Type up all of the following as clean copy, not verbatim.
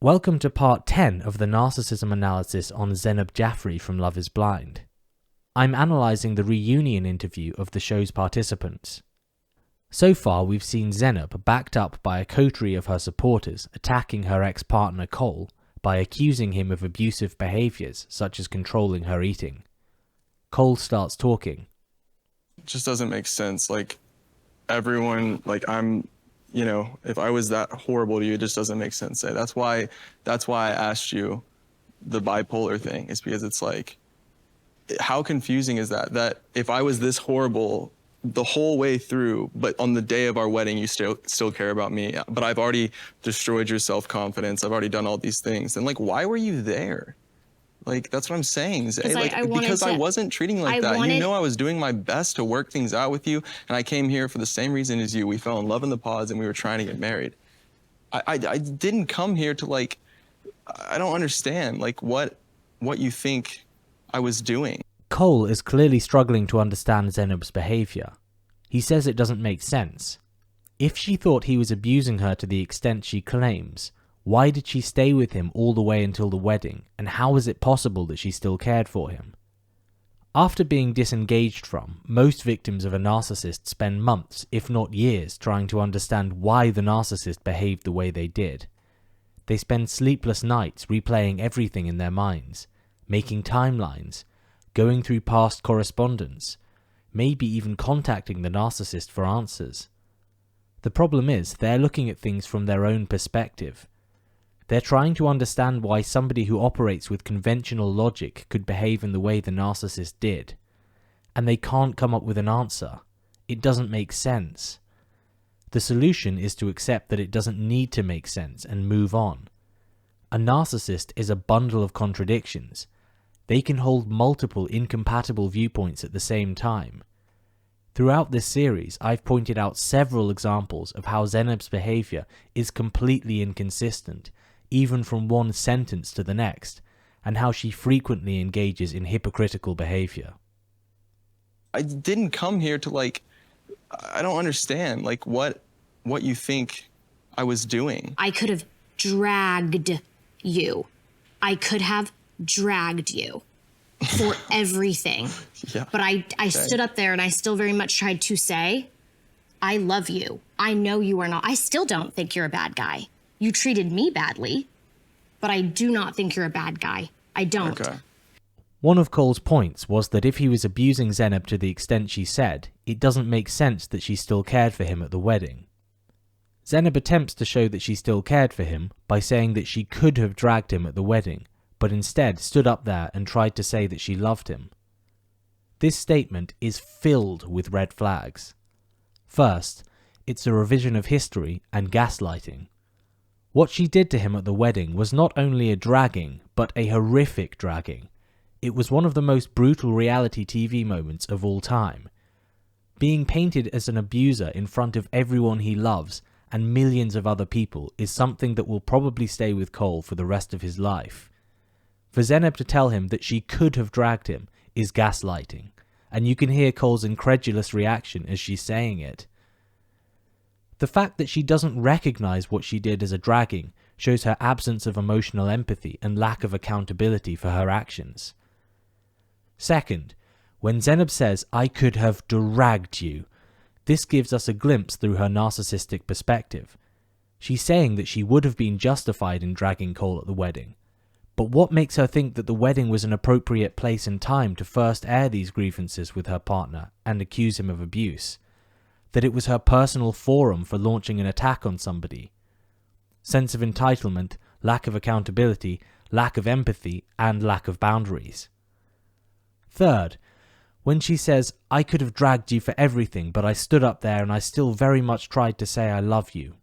Welcome to part 10 of the narcissism analysis on Zanab Jaffrey from Love is Blind. I'm analysing the reunion interview of the show's participants. So far we've seen Zanab backed up by a coterie of her supporters attacking her ex-partner Cole by accusing him of abusive behaviours such as controlling her eating. Cole starts talking. It just doesn't make sense. Everyone, if I was that horrible to you, it just doesn't make sense. That's why I asked you the bipolar thing, is because it's how confusing is that? That if I was this horrible the whole way through, but on the day of our wedding, you still care about me, but I've already destroyed your self-confidence. I've already done all these things. And why were you there? That's what I'm saying, Zay. Because I wasn't treating like that. You know I was doing my best to work things out with you, and I came here for the same reason as you. We fell in love in the pods, and we were trying to get married. I didn't come here to, I don't understand, what you think I was doing. Cole is clearly struggling to understand Zanab's behaviour. He says it doesn't make sense. If she thought he was abusing her to the extent she claims, why did she stay with him all the way until the wedding, and how is it possible that she still cared for him? After being disengaged from, most victims of a narcissist spend months, if not years, trying to understand why the narcissist behaved the way they did. They spend sleepless nights replaying everything in their minds, making timelines, going through past correspondence, maybe even contacting the narcissist for answers. The problem is, they're looking at things from their own perspective. They're trying to understand why somebody who operates with conventional logic could behave in the way the narcissist did. And they can't come up with an answer. It doesn't make sense. The solution is to accept that it doesn't need to make sense and move on. A narcissist is a bundle of contradictions. They can hold multiple incompatible viewpoints at the same time. Throughout this series, I've pointed out several examples of how Zanab's behaviour is completely inconsistent, even from one sentence to the next, and how she frequently engages in hypocritical behaviour. I didn't come here to I don't understand what you think I was doing. I could have dragged you. I could have dragged you for everything. Yeah. But I stood up there and I still very much tried to say, I love you. I know you are not. I still don't think you're a bad guy. You treated me badly, but I do not think you're a bad guy. I don't. Okay. One of Cole's points was that if he was abusing Zanab to the extent she said, it doesn't make sense that she still cared for him at the wedding. Zanab attempts to show that she still cared for him by saying that she could have dragged him at the wedding, but instead stood up there and tried to say that she loved him. This statement is filled with red flags. First, it's a revision of history and gaslighting. What she did to him at the wedding was not only a dragging, but a horrific dragging. It was one of the most brutal reality TV moments of all time. Being painted as an abuser in front of everyone he loves and millions of other people is something that will probably stay with Cole for the rest of his life. For Zanab to tell him that she could have dragged him is gaslighting, and you can hear Cole's incredulous reaction as she's saying it. The fact that she doesn't recognize what she did as a dragging shows her absence of emotional empathy and lack of accountability for her actions. Second, when Zanab says, I could have dragged you, this gives us a glimpse through her narcissistic perspective. She's saying that she would have been justified in dragging Cole at the wedding. But what makes her think that the wedding was an appropriate place and time to first air these grievances with her partner and accuse him of abuse? That it was her personal forum for launching an attack on somebody? Sense of entitlement, lack of accountability, lack of empathy, and lack of boundaries. Third, when she says, I could have dragged you for everything, but I stood up there and I still very much tried to say I love you.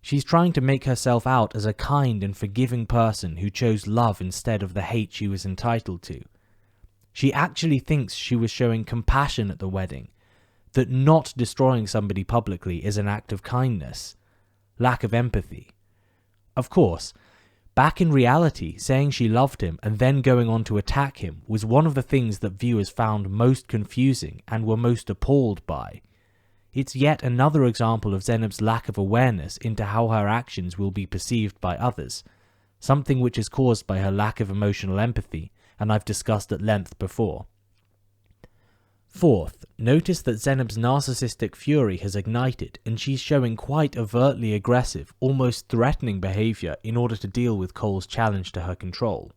She's trying to make herself out as a kind and forgiving person who chose love instead of the hate she was entitled to. She actually thinks she was showing compassion at the wedding, that not destroying somebody publicly is an act of kindness, lack of empathy. Of course, back in reality, saying she loved him and then going on to attack him was one of the things that viewers found most confusing and were most appalled by. It's yet another example of Zanab's lack of awareness into how her actions will be perceived by others, something which is caused by her lack of emotional empathy, and I've discussed at length before. Fourth, notice that Zanab's narcissistic fury has ignited and she's showing quite overtly aggressive, almost threatening behaviour in order to deal with Cole's challenge to her control.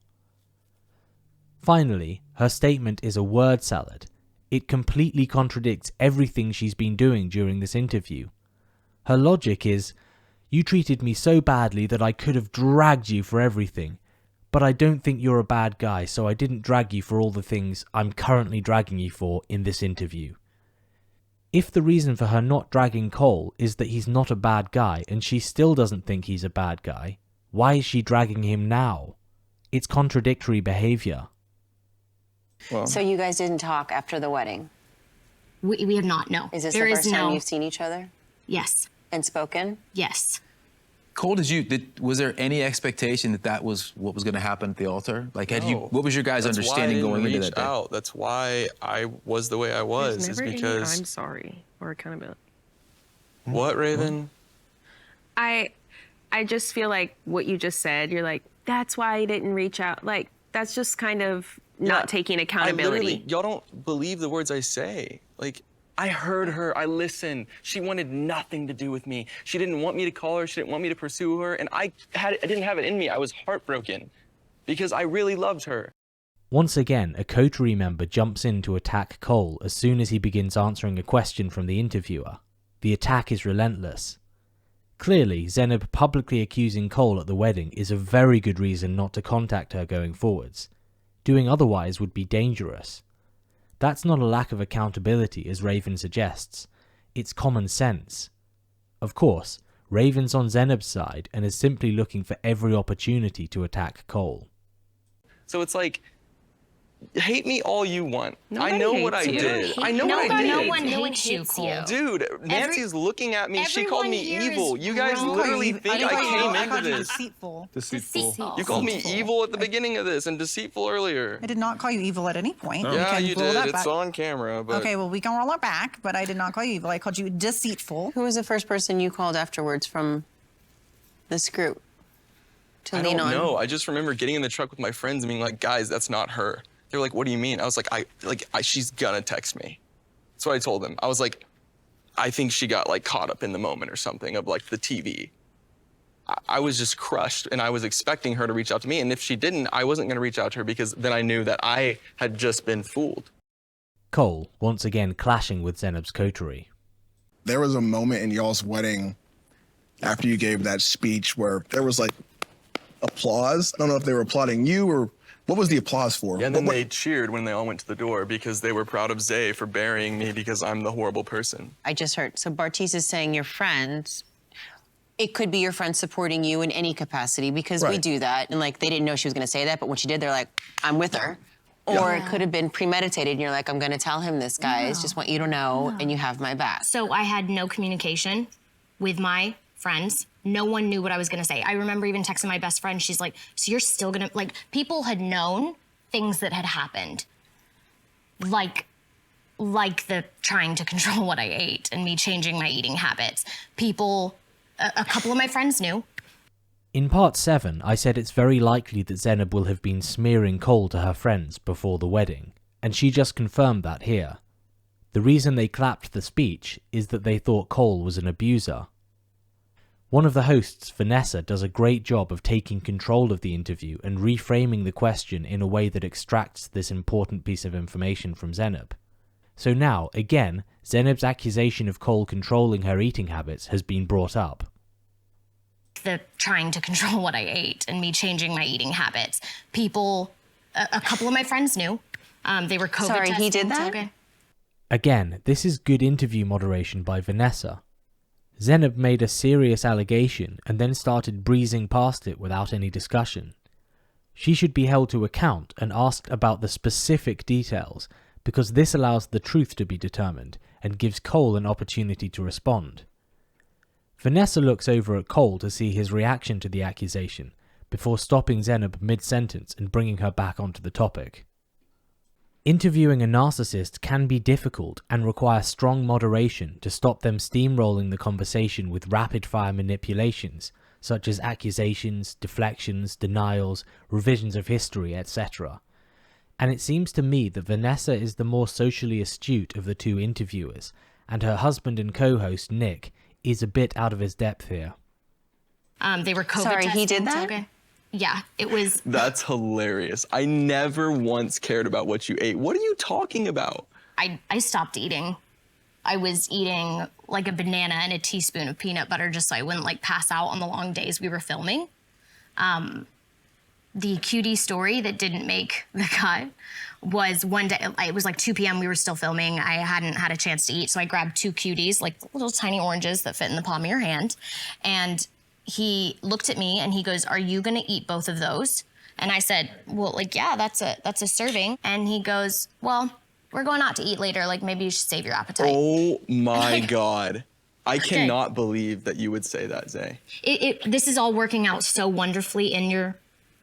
Finally, her statement is a word salad. It completely contradicts everything she's been doing during this interview. Her logic is, you treated me so badly that I could have dragged you for everything, but I don't think you're a bad guy, so I didn't drag you for all the things I'm currently dragging you for in this interview. If the reason for her not dragging Cole is that he's not a bad guy and she still doesn't think he's a bad guy, why is she dragging him now? It's contradictory behaviour. Well, So you guys didn't talk after the wedding? We have not, no. Is this There the first time no... you've seen each other Yes. and spoken? Yes. Cole, was there any expectation that that was what was going to happen at the altar? Like, what was your guys' that's understanding why I going didn't into reach that day? out. That's why I was the way I was. There's Is never because any I'm sorry or accountability. what, Raven? I just feel like what you just said, you're like, that's why I didn't reach out. Like, that's just kind of not taking accountability. Y'all don't believe the words I say. Like, I heard her, I listened. She wanted nothing to do with me. She didn't want me to call her, she didn't want me to pursue her, and I didn't have it in me. I was heartbroken because I really loved her. Once again, a coterie member jumps in to attack Cole as soon as he begins answering a question from the interviewer. The attack is relentless. Clearly, Zanab publicly accusing Cole at the wedding is a very good reason not to contact her going forwards. Doing otherwise would be dangerous. That's not a lack of accountability, as Raven suggests. It's common sense. Of course, Raven's on Zanab's side and is simply looking for every opportunity to attack Cole. So it's like, hate me all you want. Nobody I know what I hates you. did. I know what I Nobody, did. no one No one hates you, hates Cole. you. Dude, Nancy's looking at me. She called everyone me here evil. is You guys grown. literally think I came I into called you this. deceitful. Deceitful. You called me Deceitful. evil at the beginning of this and deceitful earlier. I did not call you evil at any point. We Yeah, can you roll did. that It's back. on camera. But Okay, well, we can roll it back, but I did not call you evil. I called you deceitful. Who was the first person you called afterwards from this group to I lean don't on? know. I just remember getting in the truck with my friends and being like, guys, that's not her. They were like, what do you mean? I was like, she's gonna text me. That's what I told them. I was like, I think she got like caught up in the moment or something of like the TV. I was just crushed and I was expecting her to reach out to me. And if she didn't, I wasn't gonna reach out to her because then I knew that I had just been fooled. Cole, once again clashing with Zanab's coterie. There was a moment in y'all's wedding after you gave that speech where there was like applause. I don't know if they were applauding you or what was the applause for? Yeah, and then What- they cheered when they all went to the door because they were proud of Zay for burying me because I'm the horrible person. I just heard. So Bartiz is saying your friends. It could be your friend supporting you in any capacity because we Right. do that. And like they didn't know she was going to say that, but when she did, they're like, I'm with her. Or it could have been premeditated and you're like, I'm going to tell him this, guys. Just want you to know and you have my back. So I had no communication with my friends. No one knew what I was gonna say. I remember even texting my best friend. She's like, so you're still gonna, like, people had known things that had happened. Like the trying to control what I ate and me changing my eating habits. A couple of my friends knew. In part 7, I said it's very likely that Zanab will have been smearing Cole to her friends before the wedding, and she just confirmed that here. The reason they clapped the speech is that they thought Cole was an abuser. One of the hosts, Vanessa, does a great job of taking control of the interview and reframing the question in a way that extracts this important piece of information from Zanab. So now, again, Zanab's accusation of Cole controlling her eating habits has been brought up. The trying to control what I ate and me changing my eating habits. A couple of my friends knew. They were COVID Sorry, testing. he did so that? okay. Again, this is good interview moderation by Vanessa. Zanab made a serious allegation and then started breezing past it without any discussion. She should be held to account and asked about the specific details, because this allows the truth to be determined and gives Cole an opportunity to respond. Vanessa looks over at Cole to see his reaction to the accusation, before stopping Zanab mid-sentence and bringing her back onto the topic. Interviewing a narcissist can be difficult and require strong moderation to stop them steamrolling the conversation with rapid-fire manipulations, such as accusations, deflections, denials, revisions of history, etc. And it seems to me that Vanessa is the more socially astute of the two interviewers, and her husband and co-host, Nick, is a bit out of his depth here. They were COVID Sorry, he testing, did that? okay. Yeah, it was. That's hilarious. I never once cared about what you ate. What are you talking about? I stopped eating. I was eating like a banana and a teaspoon of peanut butter just so I wouldn't like pass out on the long days we were filming. The cutie story that didn't make the cut was one day, it was like 2 p.m. we were still filming. I hadn't had a chance to eat, so I grabbed 2 cuties, like little tiny oranges that fit in the palm of your hand. And he looked at me and he goes, "Are you gonna eat both of those?" And I said, "Well, like, yeah, that's a serving." And he goes, "Well, we're going out to eat later. Like, maybe you should save your appetite." Oh my God. I cannot believe that you would say that, Zay. This is all working out so wonderfully in your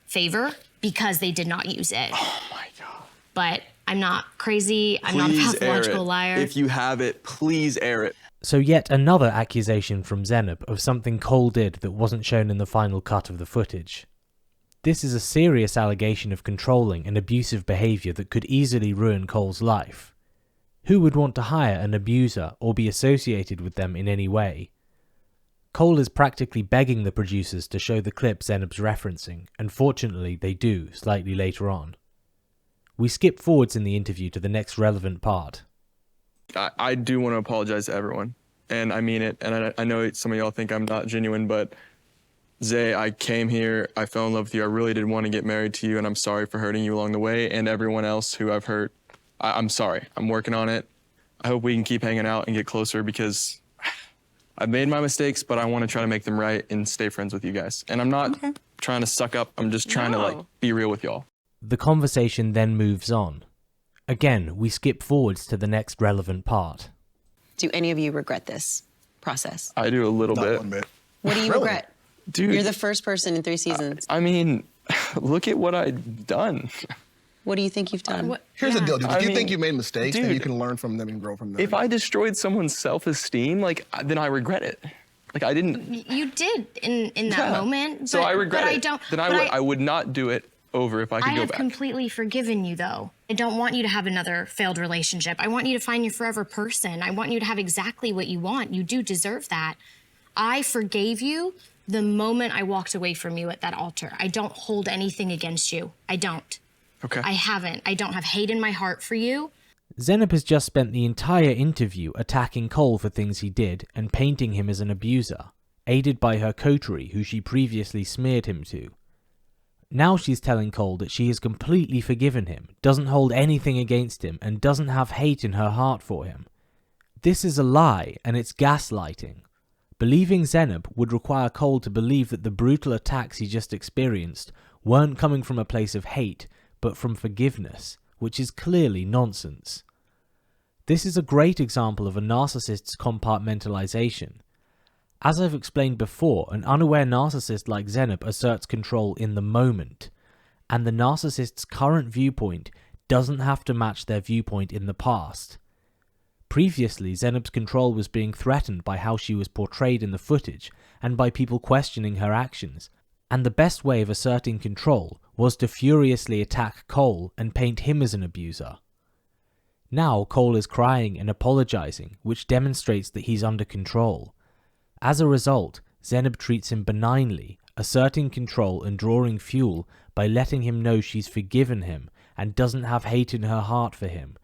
favor because they did not use it. Oh my God. But I'm not crazy. I'm not a Please air pathological it. liar. If you have it, please air it. So yet another accusation from Zanab of something Cole did that wasn't shown in the final cut of the footage. This is a serious allegation of controlling and abusive behaviour that could easily ruin Cole's life. Who would want to hire an abuser or be associated with them in any way? Cole is practically begging the producers to show the clip Zanab's referencing, and fortunately they do slightly later on. We skip forwards in the interview to the next relevant part. I do want to apologize to everyone, and I mean it, and I know some of y'all think I'm not genuine, but Zay, I came here, I fell in love with you, I really did want to get married to you, and I'm sorry for hurting you along the way, and everyone else who I've hurt. I'm sorry. I'm working on it. I hope we can keep hanging out and get closer because I've made my mistakes, but I want to try to make them right and stay friends with you guys. And I'm not trying to suck up. I'm just trying to like be real with y'all. The conversation then moves on. Again, we skip forwards to the next relevant part. Do any of you regret this process? I do a little Not bit. one bit. What do you regret? Dude, You're the first person in 3 seasons. I mean, look at what I've done. What do you think you've done? Here's the deal, dude. If I you mean, think you made mistakes, then dude, you can learn from them and grow from them. If I destroyed someone's self-esteem, like, then I regret it. Like, I didn't. You did in that moment. So but, I regret but it. I don't. Then but I would not do it over if I could I go have back. completely forgiven you, though. I don't want you to have another failed relationship. I want you to find your forever person. I want you to have exactly what you want. You do deserve that. I forgave you the moment I walked away from you at that altar. I don't hold anything against you. I don't. Okay. I haven't. I don't have hate in my heart for you. Zanab has just spent the entire interview attacking Cole for things he did and painting him as an abuser, aided by her coterie who she previously smeared him to. Now she's telling Cole that she has completely forgiven him, doesn't hold anything against him, and doesn't have hate in her heart for him. This is a lie, and it's gaslighting. Believing Zanab would require Cole to believe that the brutal attacks he just experienced weren't coming from a place of hate, but from forgiveness, which is clearly nonsense. This is a great example of a narcissist's compartmentalization. As I've explained before, an unaware narcissist like Zanab asserts control in the moment, and the narcissist's current viewpoint doesn't have to match their viewpoint in the past. Previously, Zanab's control was being threatened by how she was portrayed in the footage and by people questioning her actions, and the best way of asserting control was to furiously attack Cole and paint him as an abuser. Now Cole is crying and apologizing, which demonstrates that he's under control. As a result, Zanab treats him benignly, asserting control and drawing fuel by letting him know she's forgiven him and doesn't have hate in her heart for him,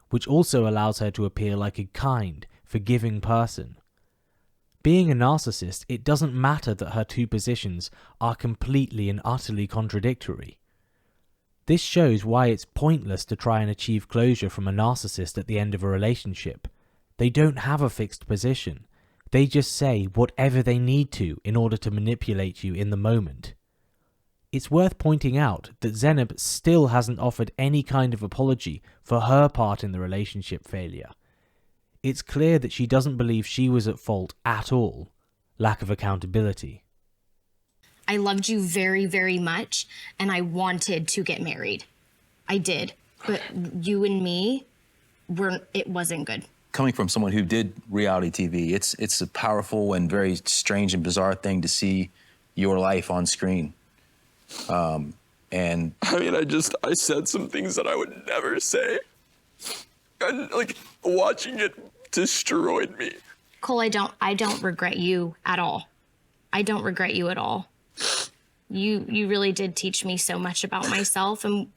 which also allows her to appear like a kind, forgiving person. Being a narcissist, it doesn't matter that her two positions are completely and utterly contradictory. This shows why it's pointless to try and achieve closure from a narcissist at the end of a relationship. They don't have a fixed position. They just say whatever they need to in order to manipulate you in the moment. It's worth pointing out that Zanab still hasn't offered any kind of apology for her part in the relationship failure. It's clear that she doesn't believe she was at fault at all. Lack of accountability. I loved you very, very much, and I wanted to get married. I did. But you and me, it wasn't good. Coming from someone who did reality TV, it's a powerful and very strange and bizarre thing to see your life on screen. And I mean, I said some things that I would never say. And like watching it destroyed me. Cole, I don't regret you at all. I don't regret you at all. You really did teach me so much about myself, and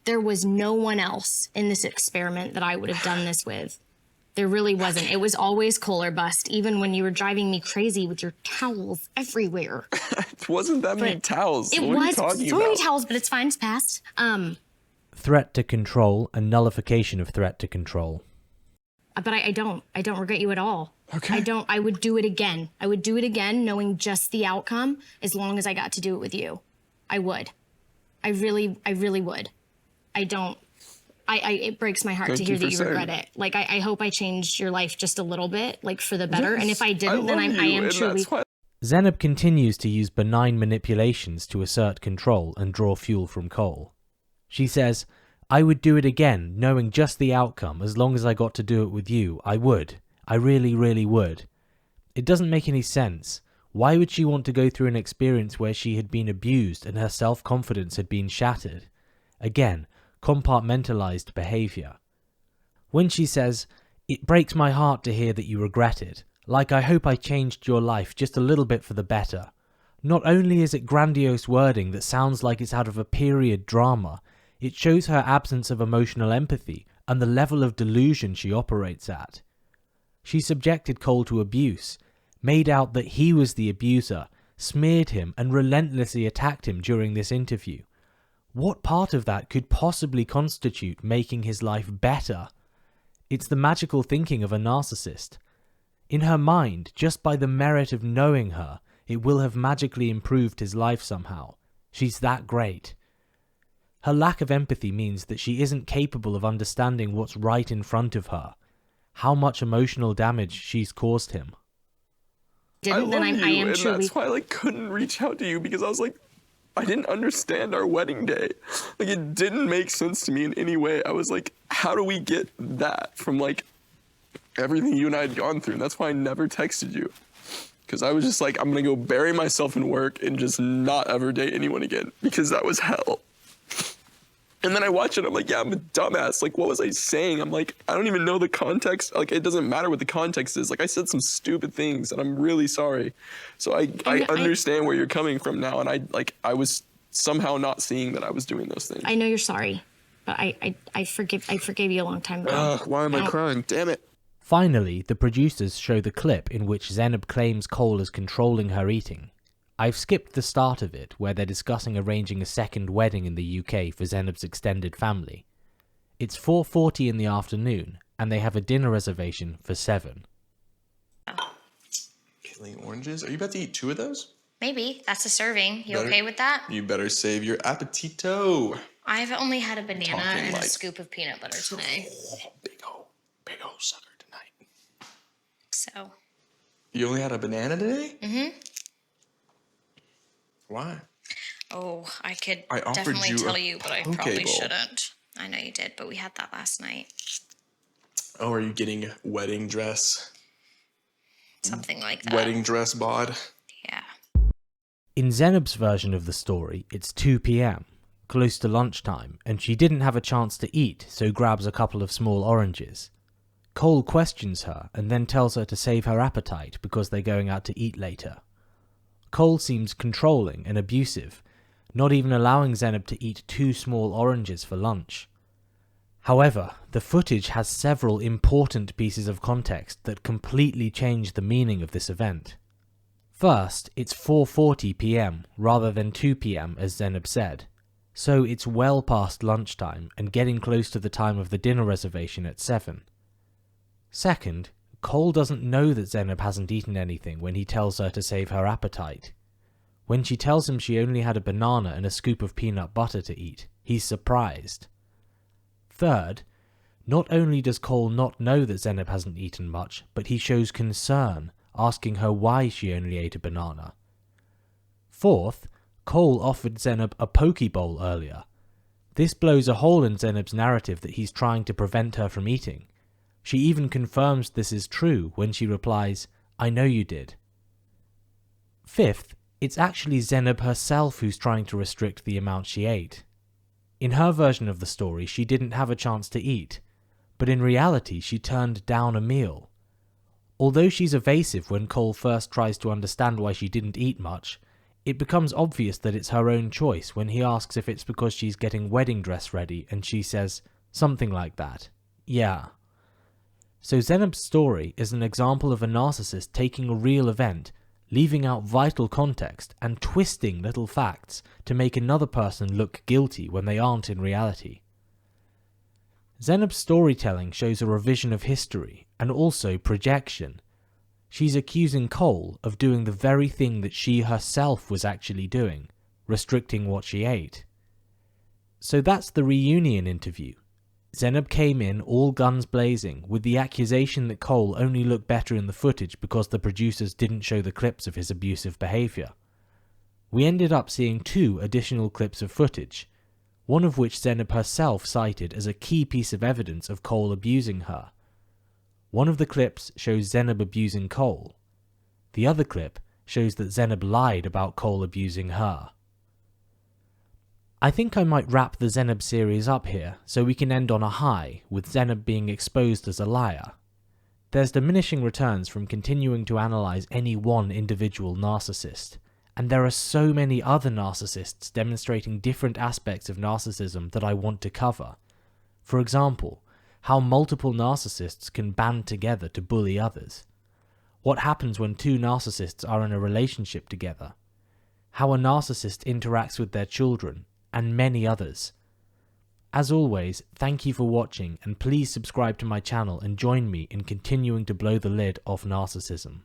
there was no one else in this experiment that I would have done this with. There really wasn't. It was always Cole or bust, even when you were driving me crazy with your towels everywhere. It wasn't that many towels. It what was are you talking so about? many towels, but it's fine. It's past. Threat to control and nullification of threat to control. But I don't regret you at all. Okay. I would do it again. I would do it again, knowing just the outcome, as long as I got to do it with you. I would. I really would. It breaks my heart Thank to you hear for that you regret saying. it. Like, I hope I changed your life just a little bit, like, for the better. Yes, And if I didn't, then love I you, am and truly... that's why- Zanab continues to use benign manipulations to assert control and draw fuel from Cole. She says, I would do it again, knowing just the outcome, as long as I got to do it with you. I would. I really, really would. It doesn't make any sense. Why would she want to go through an experience where she had been abused and her self-confidence had been shattered? Again, compartmentalized behavior. When she says, it breaks my heart to hear that you regret it, like I hope I changed your life just a little bit for the better. Not only is it grandiose wording that sounds like it's out of a period drama, it shows her absence of emotional empathy and the level of delusion she operates at. She subjected Cole to abuse, made out that he was the abuser, smeared him and relentlessly attacked him during this interview. What part of that could possibly constitute making his life better? It's the magical thinking of a narcissist. In her mind, just by the merit of knowing her, it will have magically improved his life somehow. She's that great. Her lack of empathy means that she isn't capable of understanding what's right in front of her, how much emotional damage she's caused him. I love then you, I am and truly... that's why I couldn't reach out to you, because I was like, I didn't understand our wedding day. Like, it didn't make sense to me in any way. I was like, how do we get that from like everything you and I had gone through? And that's why I never texted you, because I was just like, I'm gonna go bury myself in work and just not ever date anyone again, because that was hell. And then I watch it, I'm like, yeah, I'm a dumbass. Like, what was I saying? I'm like, I don't even know the context. Like, it doesn't matter what the context is. Like, I said some stupid things, and I'm really sorry. So I understand where you're coming from now, and I was somehow not seeing that I was doing those things. I know you're sorry, but I forgave you a long time ago. Why am I crying? Damn it. Finally, the producers show the clip in which Zanab claims Cole is controlling her eating. I've skipped the start of it, where they're discussing arranging a second wedding in the UK for Zanab's extended family. It's 4:40 in the afternoon, and they have a dinner reservation for 7. Killing oranges? Are you about to eat 2 of those? Maybe. That's a serving. You Better- okay with that? You better save your appetito. I've only had a banana Talking and like- a scoop of peanut butter today. Big ol' sucker tonight. So, You only had a banana today? mm-hmm. Why? Oh, I could I offered definitely you tell a you, but I poke probably bowl. shouldn't. I know you did, but we had that last night. Oh, are you getting a wedding dress? Something like that. Wedding dress bod? Yeah. In Zanab's version of the story, it's 2 p.m, close to lunchtime, and she didn't have a chance to eat, so grabs a couple of small oranges. Cole questions her and then tells her to save her appetite because they're going out to eat later. Cole seems controlling and abusive, not even allowing Zanab to eat 2 small oranges for lunch. However, the footage has several important pieces of context that completely change the meaning of this event. First, it's 4:40 p.m. rather than 2 p.m. as Zanab said, so it's well past lunchtime and getting close to the time of the dinner reservation at 7. Second, Cole doesn't know that Zanab hasn't eaten anything when he tells her to save her appetite. When she tells him she only had a banana and a scoop of peanut butter to eat, he's surprised. Third, not only does Cole not know that Zanab hasn't eaten much, but he shows concern, asking her why she only ate a banana. Fourth, Cole offered Zanab a poke bowl earlier. This blows a hole in Zanab's narrative that he's trying to prevent her from eating. She even confirms this is true when she replies, I know you did. Fifth, It's actually Zanab herself who's trying to restrict the amount she ate. In her version of the story, she didn't have a chance to eat, but in reality she turned down a meal. Although she's evasive when Cole first tries to understand why she didn't eat much, it becomes obvious that it's her own choice when he asks if it's because she's getting wedding dress ready and she says something like that. Yeah. So Zanab's story is an example of a narcissist taking a real event, leaving out vital context and twisting little facts to make another person look guilty when they aren't in reality. Zanab's storytelling shows a revision of history and also projection. She's accusing Cole of doing the very thing that she herself was actually doing, restricting what she ate. So that's the reunion interview. Zanab came in all guns blazing with the accusation that Cole only looked better in the footage because the producers didn't show the clips of his abusive behaviour. We ended up seeing 2 additional clips of footage, one of which Zanab herself cited as a key piece of evidence of Cole abusing her. One of the clips shows Zanab abusing Cole. The other clip shows that Zanab lied about Cole abusing her. I think I might wrap the Zanab series up here so we can end on a high with Zanab being exposed as a liar. There's diminishing returns from continuing to analyse any one individual narcissist, and there are so many other narcissists demonstrating different aspects of narcissism that I want to cover. For example, how multiple narcissists can band together to bully others. What happens when 2 narcissists are in a relationship together. How a narcissist interacts with their children, and many others. As always, thank you for watching and please subscribe to my channel and join me in continuing to blow the lid off narcissism.